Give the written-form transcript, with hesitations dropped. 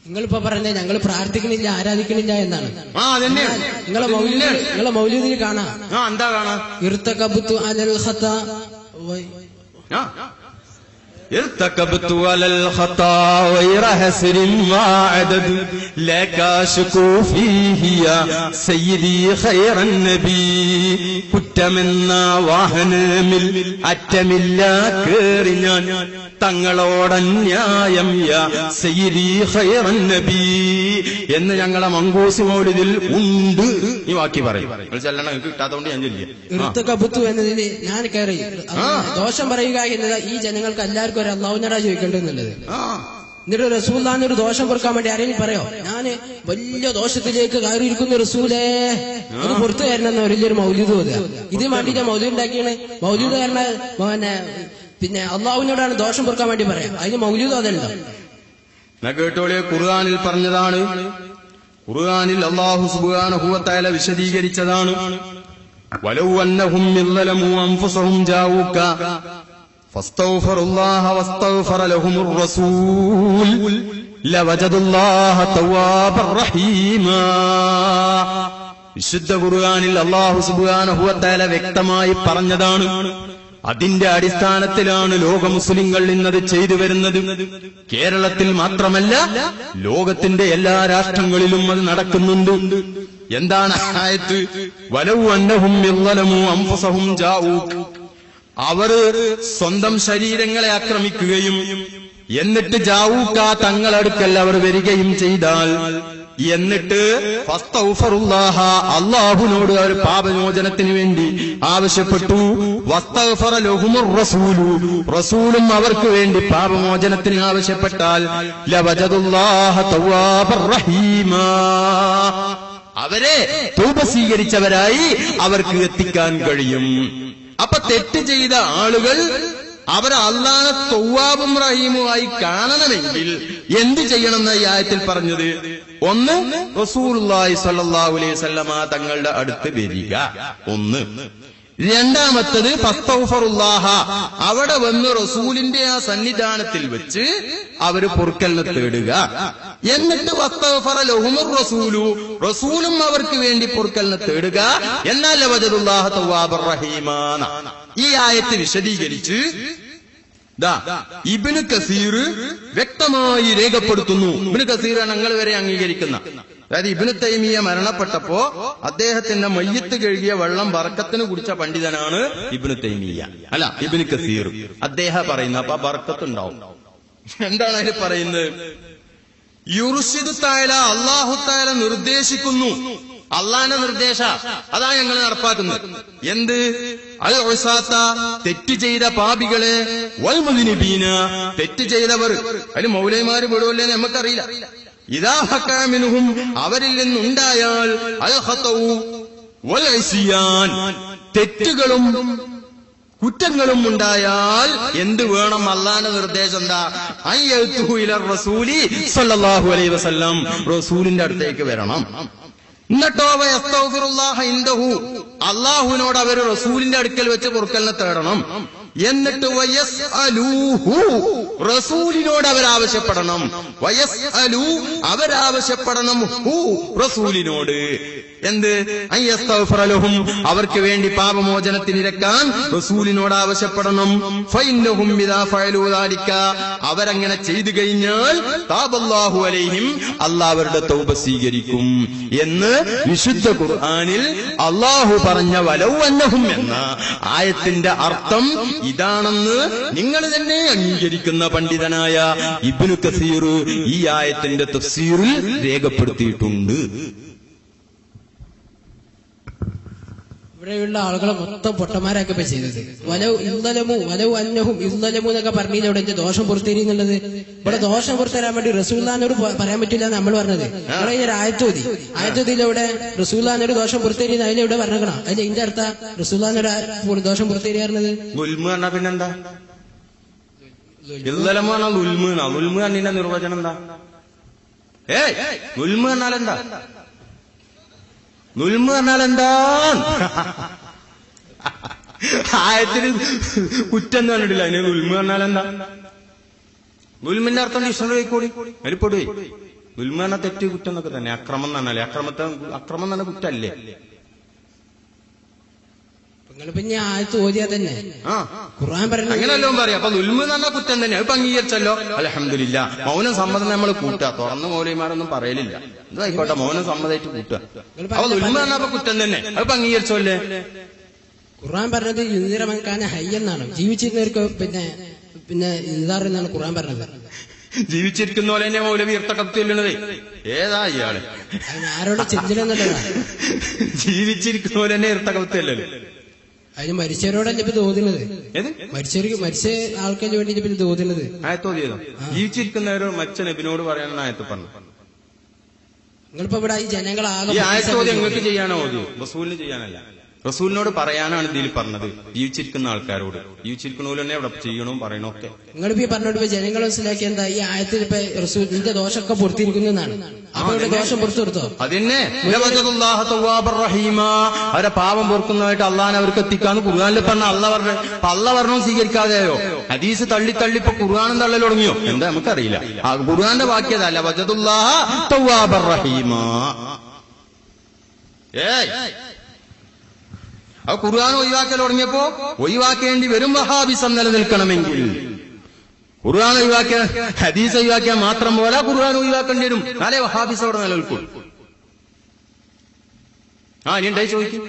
നിങ്ങളിപ്പോ പറഞ്ഞ ഞങ്ങൾ പ്രാർത്ഥിക്കണില്ല ആരാധിക്കണില്ല എന്നാണ്. നിങ്ങളെ മൗലൂദിൽ കാണാം. എന്താ കാണാ? ഇർതകബ്തു അലൽ ഖതാ ارتكبت على الخطا غير حسر وعدد لك اشكو فيه يا سيدي خير النبي കുറ്റമെന്ന വാഹനമിൽ അറ്റമില്ല കേറി ഞാൻ തങ്ങളോടന്യായം യാ സയ്യിദി ഖൈറൻ നബി എന്ന് ഞങ്ങളെ മങ്കൂസി മൗലിദിൽ ഉണ്ട്. ഈ വാക്കി പറയും. ചെല്ലണം കിട്ടാത്തതുകൊണ്ട് ഞാൻ ചൊല്ലിയ ഇർതകബ്തു എന്നതിന് ഞാൻ കയറി ദോഷം പറയുക എന്നത് ഈ ജനങ്ങൾക്ക് എല്ലാവർക്കും ഒരു അല്ലാഹുവിനോടാ ചോദിക്കേണ്ടതെന്നുള്ളത്. എന്നിട്ട് റസൂലുള്ളാഹിന്റെ ഒരു ദോഷം പൊറുക്കാൻ വേണ്ടി ആരെങ്കിലും പറയോ ഞാൻ വലിയ ദോഷത്തിലേക്ക് കയറിയിരിക്കുന്ന റസൂലേ അത് പുറത്തു തരണമെന്ന് വലിയൊരു മൗലൂദ് ഓതുക. ഇതിന് വേണ്ടിയിട്ട് മൗലൂദ് ഉണ്ടാക്കിയാണ്. മൗലൂദ് പിന്നെ അള്ളാഹുവിനോടാണ് ദോഷം പൊറുക്കാൻ വേണ്ടി പറയാം. അതിന് മൗലൂദ് ഓതലുണ്ടോ? കേട്ടോളിയെ ഖുർആനിൽ പറഞ്ഞതാണ്. ഖുർആനിൽ അല്ലാഹു സുബ്ഹാനഹു വ തആല വിശദീകരിച്ചതാണ്. വലൗ അന്നഹും യളമു അൻഫുസഹും ജാഊക ഫസ്തഗ്ഫിറുല്ലാഹ വസ്തഗ്ഫറ ലഹുമുർ റസൂൽ ലവജദുല്ലാഹ തവ്വാബർ റഹീമാ. വിശുദ്ധ ഖുർആനിൽ അല്ലാഹു സുബ്ഹാനഹു വ തആല വ്യക്തമായി പറഞ്ഞതാണ്. അതിന്റെ അടിസ്ഥാനത്തിലാണ് ലോക മുസ്ലിങ്ങൾ ഇന്നത് ചെയ്തു വരുന്നത്. കേരളത്തിൽ മാത്രമല്ല, ലോകത്തിന്റെ എല്ലാ രാഷ്ട്രങ്ങളിലും അത് നടക്കുന്നുണ്ട്. എന്താണ് ആയത്ത്? വലൗ അന്നഹും യളമു അൻഫുസഹും ജാഊക, അവർ സ്വന്തം ശരീരങ്ങളെ ആക്രമിക്കുകയും എന്നിട്ട് ജാഊക തങ്ങളടുക്കൽ അവർ വരികയും ചെയ്താൽ, എന്നിട്ട് ഫസ്തഗ്ഫിറുല്ലാഹ അല്ലാഹുവിനോട് അവർ പാപമോചനത്തിന് വേണ്ടി ആവശ്യപ്പെട്ടു. വസ്തഗ്ഫറ ലഹുമുർ റസൂലു, റസൂലും അവർക്ക് വേണ്ടി പാപമോചനത്തിന് ആവശ്യപ്പെട്ടാൽ ലവജദുല്ലാഹ തവ്വാബർ റഹീമാ, അവരെ തൗബ സ്വീകരിച്ചവരായി അവർക്ക് എത്തിക്കാൻ കഴിയും. അപ്പൊ തെറ്റ് ചെയ്ത ആളുകൾ അവർ അല്ലാഹുവിനെ തവ്വാബും റഹീമുമായി കാണണമെങ്കിൽ എന്ത് ചെയ്യണമെന്ന ഈ ആയത്തിൽ പറഞ്ഞത്? ഒന്ന്, റസൂലുള്ളാഹി സ്വല്ലല്ലാഹു അലൈഹി വസല്ലമ തങ്ങളുടെ അടുത്ത് വരിക. ഒന്ന്. രണ്ടാമത്തത് ഫസ്തഗ്ഫിറുല്ലാഹ, അവിടെ വന്ന് റസൂലിന്റെ ആ സന്നിധാനത്തിൽ വെച്ച് അവര് പൊറുക്കലിനെ തേടുക. എന്നിട്ട് വസ്തഗ്ഫറ ലഹുമുർ റസൂലു, റസൂലും അവർക്ക് വേണ്ടി പൊറുക്കലിനെ തേടുക. എന്നാൽ ലവജദുല്ലാഹ തവ്വാബർ റഹീമാന. ഈ ആയത്ത് വിശദീകരിച്ച് ഇബ്നു കസീർ വ്യക്തമായി രേഖപ്പെടുത്തുന്നു. ഇബ്നു കസീറാണ് ഞങ്ങൾ വരെ അംഗീകരിക്കുന്ന. അതായത് ഇബ്നു തൈമിയ മരണപ്പെട്ടപ്പോ അദ്ദേഹത്തിന്റെ മയ്യത്ത് കഴുകിയ വെള്ളം ബർക്കത്തിന് കുടിച്ച പണ്ഡിതനാണ് ഇബ്നു തൈമിയ, അല്ല ഇബ്നു കസീർ. അദ്ദേഹം പറയുന്ന അപ്പൊ ബർക്കത്തുണ്ടാവും. എന്താണ് അതിൽ പറയുന്നത്? യുർഷിദു തആല, അല്ലാഹു തആല നിർദ്ദേശിക്കുന്നു. അള്ളാന്റെ നിർദ്ദേശ അതാ ഞങ്ങൾ നടപ്പാക്കുന്നത്. എന്ത്? അൽ ഉസാത്ത, തെറ്റ് ചെയ്ത പാപികളെ, വൽ മുദ്നിബീന, തെറ്റ് ചെയ്തവർ. അതിന് മൗലൈമാര് പെടുവല്ലേ നമുക്കറിയില്ല. ഇദാ ഹക്കാ മിൻഹും, അവരിൽ നിന്നുണ്ടായാൽ അൽ ഖതഉ വൽ ഇസ്യാൻ, തെറ്റുകളും കുറ്റങ്ങളും ഉണ്ടായാൽ എന്ത് വേണം? അല്ലാഹുവിന്റെ നിർദ്ദേശം എന്താ? അയ്യതുഹു ഇലർ റസൂലി സ്വല്ലല്ലാഹു അലൈഹി വസല്ലം, റസൂലിന്റെ അടുത്തേക്ക് വരണം. എന്നിട്ടോ വയസ്തഗ്ഫിറുല്ലാഹ ഇൻദഹു, അല്ലാഹുവിനോട് അവർ റസൂലിന്റെ അടുക്കൽ വെച്ച് പൊറുക്കലിനെ തേടണം. എന്നിട്ട് വയസ്അലൂഹു, റസൂലിനോട് അവരാവശ്യപ്പെടണം. വയസ്അലൂ, അവരാവശ്യപ്പെടണം ഹു, റസൂലിനോട്. എന്ത്? അയ്യസ്തഗ്ഫിറ ലഹും, അവർക്ക് വേണ്ടി പാപമോചനത്തിനിരക്കാൻ റസൂലിനോട് ആവശ്യപ്പെടണം. ഫഇന്നഹും ഇദാ ഫഅലൂ ദാലിക, അവരങ്ങനെ ചെയ്തു കഴിഞ്ഞാൽ താബല്ലാഹു അലൈഹിം, അല്ലാഹു അവരുടെ തൗബ സ്വീകരിക്കും എന്ന് വിശുദ്ധ ഖുർആനിൽ അല്ലാഹു പറഞ്ഞ വലൗ അന്നഹും എന്ന ആയത്തിന്റെ അർത്ഥം ഇതാണെന്ന് നിങ്ങൾ തന്നെ അംഗീകരിക്കുന്ന പണ്ഡിതനായ ഇബ്നു കസീർ ഈ ആയത്തിന്റെ തഫ്സീറിൽ രേഖപ്പെടുത്തിയിട്ടുണ്ട്. ഇവിടെയുള്ള ആളുകളെ മൊത്തം പൊട്ടന്മാരൊക്കെ ചെയ്തത്. വലൗ ഇന്നലമു വലൗ അന്നഹും ഇന്നലമു എന്നൊക്കെ പറഞ്ഞതിലൂടെ എന്റെ ദോഷം പുറത്തേരി എന്നുള്ളത്. ഇവിടെ ദോഷം പുറത്തരാൻ വേണ്ടി റസൂലുള്ളാഹിനോട് പറയാൻ പറ്റില്ല എന്ന് നമ്മൾ പറഞ്ഞത്. ഇവിടെ ഒരു ആയത്തോതിയിലൂടെ റസൂലുള്ളാഹിനോട് ദോഷം പുറത്തേരി അതിലെവിടെ പറഞ്ഞേക്കണം? അതിന്റെ ഇതിന്റെ അടുത്ത റസൂലുള്ളാഹിനോട് ദോഷം പുറത്തേരി പറഞ്ഞത് പിന്നെന്താ? ഉൽമിന്റെ നിർവചനം എന്താ? ഉൽമ എന്നാൽ എന്താ? നുൽമ് പറഞ്ഞാൽ എന്താ? ആയത്തിന് കുറ്റം കണ്ടിട്ടില്ല. അതിന് ഉൽമ പറഞ്ഞാൽ എന്താ? ഉൽമിന്റെ അർത്ഥം ഡിക്ഷണറി കൂടി അതിൽപ്പെടുവേ. ദുൽമ എന്ന തെറ്റ് കുറ്റം എന്നൊക്കെ തന്നെ. അക്രമം എന്ന് പറഞ്ഞാലേ അക്രമം എന്ന് പറഞ്ഞ കുറ്റല്ലേ? നിങ്ങൾ പിന്നെ ആയത്ത് ഓതിയാ തന്നെ ഖുർആൻ പറയുന്നത് അങ്ങനെയല്ലോ പറയാം. അപ്പൊ ദുൽമ എന്ന് പറഞ്ഞ കുറ്റം തന്നെ. അത് അംഗീകരിച്ചല്ലോ, അൽഹംദുലില്ലാ. മൗനം സമ്മതം നമ്മൾ കൂട്ടുക, തുറന്ന് മൗലവിമാരൊന്നും പറയലില്ല. ഇതായിക്കോട്ടെ, മൗനം സമ്മതമായിട്ട് കൂട്ടുക. അപ്പൊ ദുൽമ പറഞ്ഞപ്പോ കുറ്റം തന്നെ, അത് അംഗീകരിച്ചോല്ലേ? ഖുർആൻ പറഞ്ഞത് യുന്തിരമൻകാന ഹൈ എന്നാണ്. ജീവിച്ചിരുന്നവർക്ക് പിന്നെ ഇതാറെന്നാണ് ഖുർആൻ പറഞ്ഞത്. ജീവിച്ചിരിക്കുന്ന പോലെ തന്നെ മൗലവി ഇർത്തക്കത്തുള്ളത്. ഏതാ ഇയാള്? ആരോട് ചിന്തലെന്നുള്ളതാ. ജീവിച്ചിരിക്കുന്ന പോലെ തന്നെ ഇർത്തക്കത്തല്ലോ. അതിന് മരിച്ചവരോടല്ലേ ഇപ്പൊ തോന്നുന്നത്? മരിച്ച ആൾക്കാർക്ക് വേണ്ടിട്ട് ഇപ്പൊ തോന്നുന്നത്. ആയത്തോതിയതോ? ജീവിച്ചിരിക്കുന്നവരോട് മച്ച നബിനോട് പറയാനാണ് ആയത്ത് പറഞ്ഞു. നിങ്ങളിപ്പോ ഇവിടെ ഈ ജനങ്ങളാകെ ഈ ആയത്തോതി നിങ്ങൾക്ക് ചെയ്യാനോ ഓതി? റസൂലിന് ചെയ്യാനല്ല, റസൂലിനോട് പറയാനാണ് ഇതിൽ പറഞ്ഞത്. ജീവിച്ചിരിക്കുന്ന ആൾക്കാരോട്, ജീവിച്ചിരിക്കണോല് തന്നെ ഇവിടെ ചെയ്യണോ പറയണോ ഒക്കെ. നിങ്ങളിപ്പോ ഈ പറഞ്ഞോട്ട് ജനങ്ങൾ മനസ്സിലാക്കി എന്താ ഈ ആയത്തിൽ ഇപ്പൊ റസൂൽ നിന്റെ ദോഷമൊക്കെ പൊറുത്തിരിക്കുന്നതാണ്. അപ്പൊ ഇവിടെ ദോഷം പുറത്തു കൊടുത്തോ? അതിനെ അവരെ പാപം പൊറുക്കുന്നതായിട്ട് അള്ളാഹാൻ അവർക്ക് എത്തിക്കാന്ന് ഖുർആനിൽ പറഞ്ഞ അള്ള പറഞ്ഞും സ്വീകരിക്കാതെയോ? ഹദീസ് തള്ളി ഇപ്പൊ ഖുർആനും തള്ളൽ തുടങ്ങിയോ? എന്താ നമുക്കറിയില്ല. ഖുർആന്റെ വാക്യതല്ല, വജദുല്ലാഹ തവ്വാബർ റഹീമ. ആ ഖുർആൻ ഒഴിവാക്കൽ തുടങ്ങിയപ്പോ ഒഴിവാക്കേണ്ടി വരും വഹാബിസം നിലനിൽക്കണമെങ്കിൽ. ഖുർആൻ ഒഴിവാക്കിയ ഹദീസ് ഒഴിവാക്കിയാൽ മാത്രം പോലെ ഖുർആൻ ഒഴിവാക്കേണ്ടി വരും. നാളെ വഹാബിസം അവിടെ നിലനിൽക്കും. ഇനി ഉണ്ടായി ചോദിക്കും.